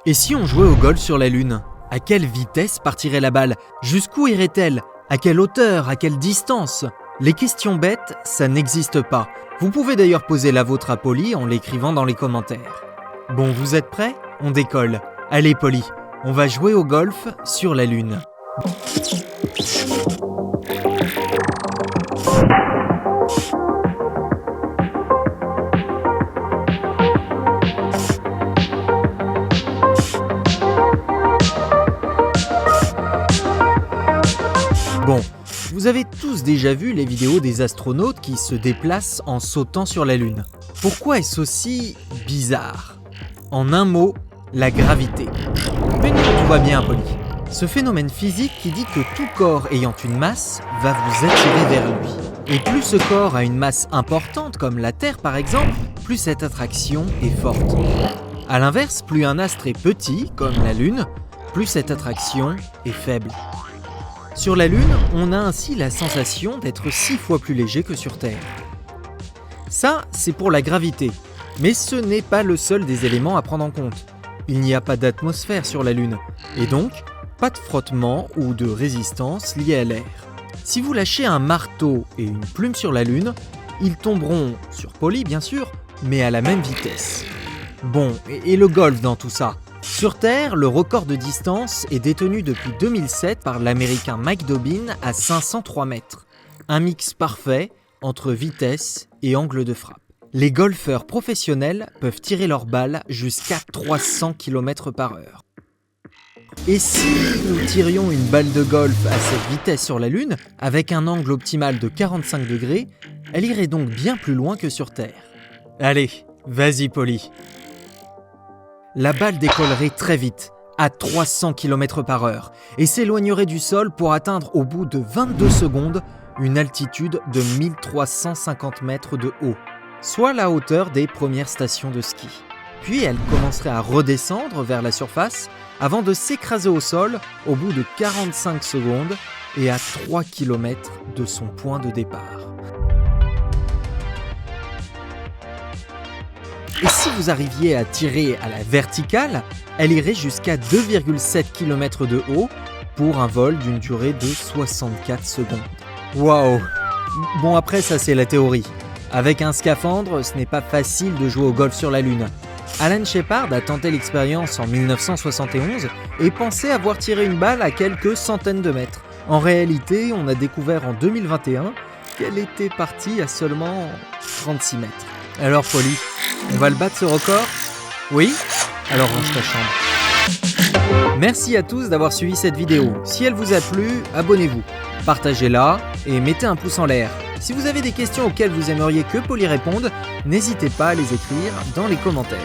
Et si on jouait au golf sur la Lune? À quelle vitesse partirait la balle? Jusqu'où irait-elle? À quelle hauteur? À quelle distance? Les questions bêtes, ça n'existe pas. Vous pouvez d'ailleurs poser la vôtre à Polly en l'écrivant dans les commentaires. Bon, vous êtes prêts? On décolle. Allez Polly, on va jouer au golf sur la Lune. Bon, vous avez tous déjà vu les vidéos des astronautes qui se déplacent en sautant sur la Lune. Pourquoi est-ce aussi bizarre? En un mot, la gravité. Mais non, tout va bien, Polly. Ce phénomène physique qui dit que tout corps ayant une masse va vous attirer vers lui. Et plus ce corps a une masse importante, comme la Terre par exemple, plus cette attraction est forte. A l'inverse, plus un astre est petit, comme la Lune, plus cette attraction est faible. Sur la Lune, on a ainsi la sensation d'être 6 fois plus léger que sur Terre. Ça, c'est pour la gravité, mais ce n'est pas le seul des éléments à prendre en compte. Il n'y a pas d'atmosphère sur la Lune, et donc pas de frottement ou de résistance liée à l'air. Si vous lâchez un marteau et une plume sur la Lune, ils tomberont sur Polly bien sûr, mais à la même vitesse. Bon, et le golf dans tout ça? Sur Terre, le record de distance est détenu depuis 2007 par l'Américain Mike Dobbin à 503 mètres. Un mix parfait entre vitesse et angle de frappe. Les golfeurs professionnels peuvent tirer leur balle jusqu'à 300 km/h. Et si nous tirions une balle de golf à cette vitesse sur la Lune, avec un angle optimal de 45 degrés, elle irait donc bien plus loin que sur Terre. Allez, vas-y Polly. La balle décollerait très vite, à 300 km/h, et s'éloignerait du sol pour atteindre au bout de 22 secondes une altitude de 1350 mètres de haut, soit la hauteur des premières stations de ski. Puis elle commencerait à redescendre vers la surface avant de s'écraser au sol au bout de 45 secondes et à 3 km de son point de départ. Et si vous arriviez à tirer à la verticale, elle irait jusqu'à 2,7 km de haut pour un vol d'une durée de 64 secondes. Waouh! Bon, après ça c'est la théorie. Avec un scaphandre, ce n'est pas facile de jouer au golf sur la Lune. Alan Shepard a tenté l'expérience en 1971 et pensait avoir tiré une balle à quelques centaines de mètres. En réalité, on a découvert en 2021 qu'elle était partie à seulement 36 mètres. Alors Polly, on va le battre ce record? Oui? Alors range ta chambre. Merci à tous d'avoir suivi cette vidéo. Si elle vous a plu, abonnez-vous, partagez-la et mettez un pouce en l'air. Si vous avez des questions auxquelles vous aimeriez que Polly réponde, n'hésitez pas à les écrire dans les commentaires.